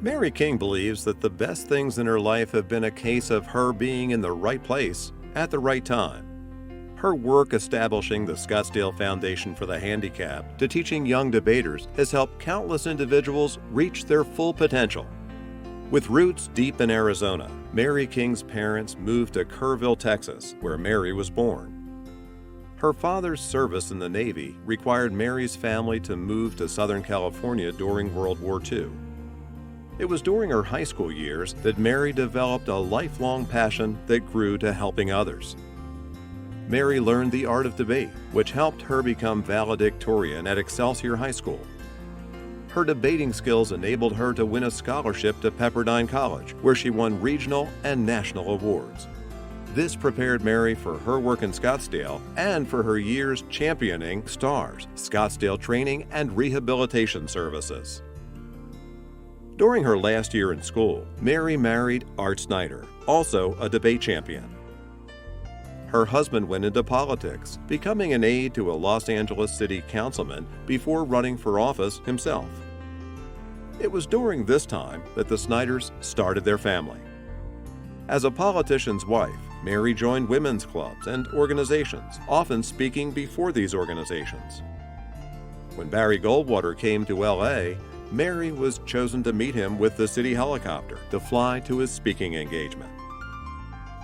Mary King believes that the best things in her life have been a case of her being in the right place at the right time. Her work establishing the Scottsdale Foundation for the Handicapped to teaching young debaters has helped countless individuals reach their full potential. With roots deep in Arizona, Mary King's parents moved to Kerrville, Texas, where Mary was born. Her father's service in the Navy required Mary's family to move to Southern California during World War II. It was during her high school years that Mary developed a lifelong passion that grew to helping others. Mary learned the art of debate, which helped her become valedictorian at Excelsior High School. Her debating skills enabled her to win a scholarship to Pepperdine College, where she won regional and national awards. This prepared Mary for her work in Scottsdale and for her years championing STARS, Scottsdale Training and Rehabilitation Services. During her last year in school, Mary married Art Snyder, also a debate champion. Her husband went into politics, becoming an aide to a Los Angeles city councilman before running for office himself. It was during this time that the Snyders started their family. As a politician's wife, Mary joined women's clubs and organizations, often speaking before these organizations. When Barry Goldwater came to LA, Mary was chosen to meet him with the city helicopter to fly to his speaking engagement.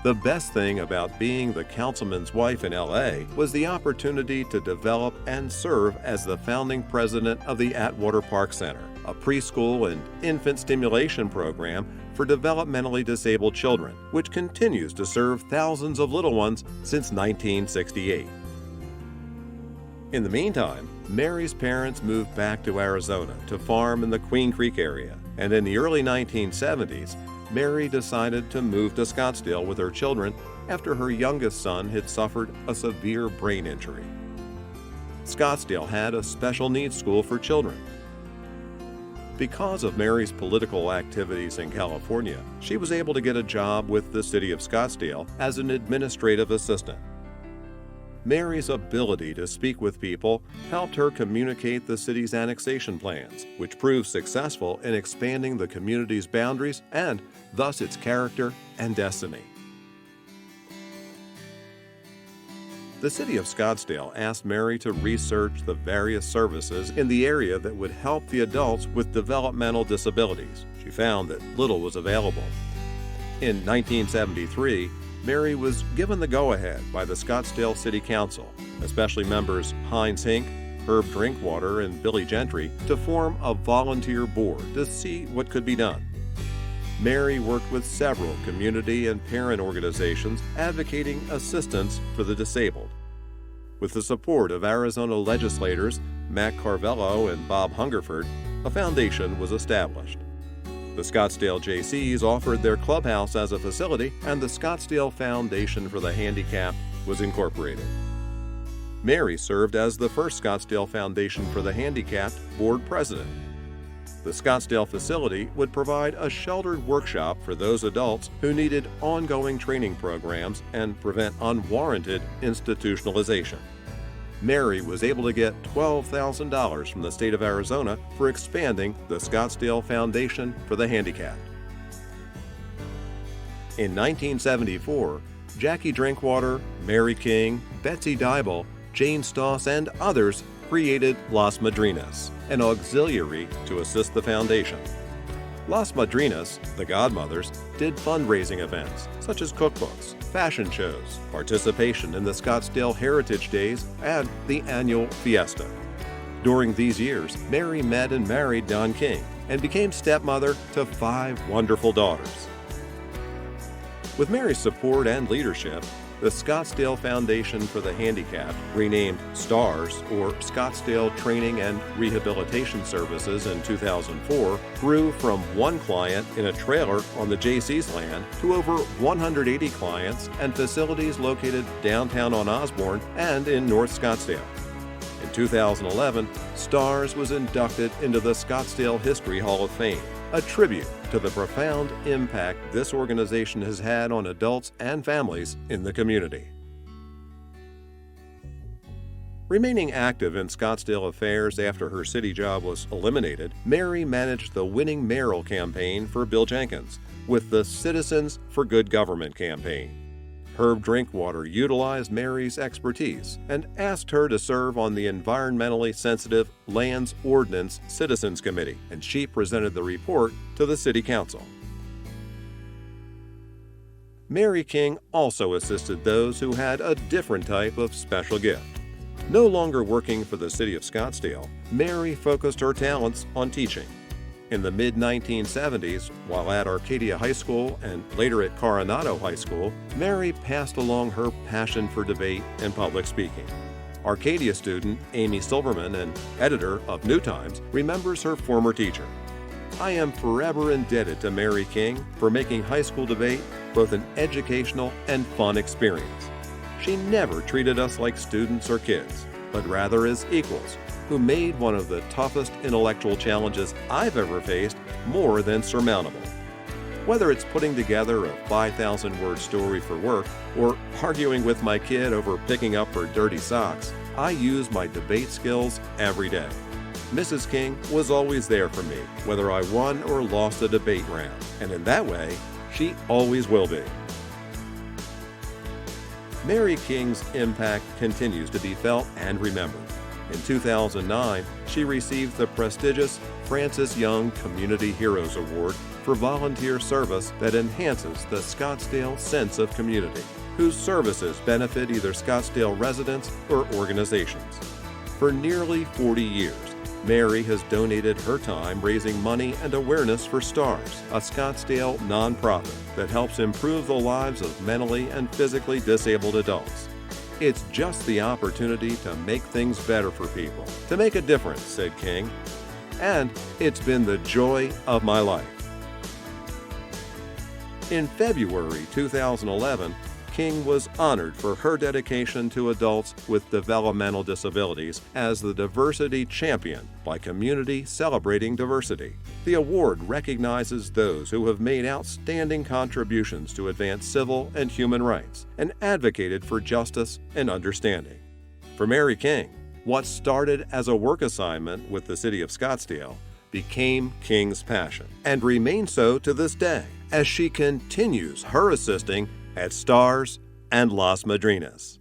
The best thing about being the councilman's wife in LA was the opportunity to develop and serve as the founding president of the Atwater Park Center, a preschool and infant stimulation program for developmentally disabled children, which continues to serve thousands of little ones since 1968. In the meantime, Mary's parents moved back to Arizona to farm in the Queen Creek area, and in the early 1970s, Mary decided to move to Scottsdale with her children after her youngest son had suffered a severe brain injury. Scottsdale had a special needs school for children. Because of Mary's political activities in California, she was able to get a job with the city of Scottsdale as an administrative assistant. Mary's ability to speak with people helped her communicate the city's annexation plans, which proved successful in expanding the community's boundaries and thus its character and destiny. The city of Scottsdale asked Mary to research the various services in the area that would help the adults with developmental disabilities. She found that little was available. In 1973, Mary was given the go-ahead by the Scottsdale City Council, especially members Heinz Hink, Herb Drinkwater, and Billy Gentry, to form a volunteer board to see what could be done. Mary worked with several community and parent organizations advocating assistance for the disabled. With the support of Arizona legislators Mac Carvello and Bob Hungerford, a foundation was established. The Scottsdale Jaycees offered their clubhouse as a facility, and the Scottsdale Foundation for the Handicapped was incorporated. Mary served as the first Scottsdale Foundation for the Handicapped board president. The Scottsdale facility would provide a sheltered workshop for those adults who needed ongoing training programs and prevent unwarranted institutionalization. Mary was able to get $12,000 from the state of Arizona for expanding the Scottsdale Foundation for the Handicapped. In 1974, Jackie Drinkwater, Mary King, Betsy Dybel, Jane Stoss, and others created Las Madrinas, an auxiliary to assist the foundation. Las Madrinas, the Godmothers, did fundraising events such as cookbooks, fashion shows, participation in the Scottsdale Heritage Days, and the annual Fiesta. During these years, Mary met and married Don King and became stepmother to 5 wonderful daughters. With Mary's support and leadership, the Scottsdale Foundation for the Handicapped, renamed STARS, or Scottsdale Training and Rehabilitation Services in 2004, grew from 1 client in a trailer on the Jaycees land to over 180 clients and facilities located downtown on Osborne and in North Scottsdale. In 2011, STARS was inducted into the Scottsdale History Hall of Fame, a tribute to the profound impact this organization has had on adults and families in the community. Remaining active in Scottsdale affairs after her city job was eliminated, Mary managed the winning mayoral campaign for Bill Jenkins with the Citizens for Good Government campaign. Herb Drinkwater utilized Mary's expertise and asked her to serve on the environmentally sensitive Lands Ordinance Citizens Committee, and she presented the report to the City Council. Mary King also assisted those who had a different type of special gift. No longer working for the city of Scottsdale, Mary focused her talents on teaching. In the mid-1970s, while at Arcadia High School and later at Coronado High School, Mary passed along her passion for debate and public speaking. Arcadia student Amy Silverman, and editor of New Times, remembers her former teacher. "I am forever indebted to Mary King for making high school debate both an educational and fun experience. She never treated us like students or kids, but rather as equals, who made one of the toughest intellectual challenges I've ever faced more than surmountable. Whether it's putting together a 5,000-word story for work or arguing with my kid over picking up her dirty socks, I use my debate skills every day. Mrs. King was always there for me, whether I won or lost a debate round, and in that way, she always will be." Mary King's impact continues to be felt and remembered. In 2009, she received the prestigious Francis Young Community Heroes Award for volunteer service that enhances the Scottsdale sense of community, whose services benefit either Scottsdale residents or organizations. For nearly 40 years, Mary has donated her time raising money and awareness for STARS, a Scottsdale nonprofit that helps improve the lives of mentally and physically disabled adults. "It's just the opportunity to make things better for people, to make a difference," said King. "And it's been the joy of my life." In February 2011, King was honored for her dedication to adults with developmental disabilities as the Diversity Champion by Community Celebrating Diversity. The award recognizes those who have made outstanding contributions to advance civil and human rights and advocated for justice and understanding. For Mary King, what started as a work assignment with the city of Scottsdale became King's passion and remains so to this day as she continues her assisting at STARS and Las Madrinas.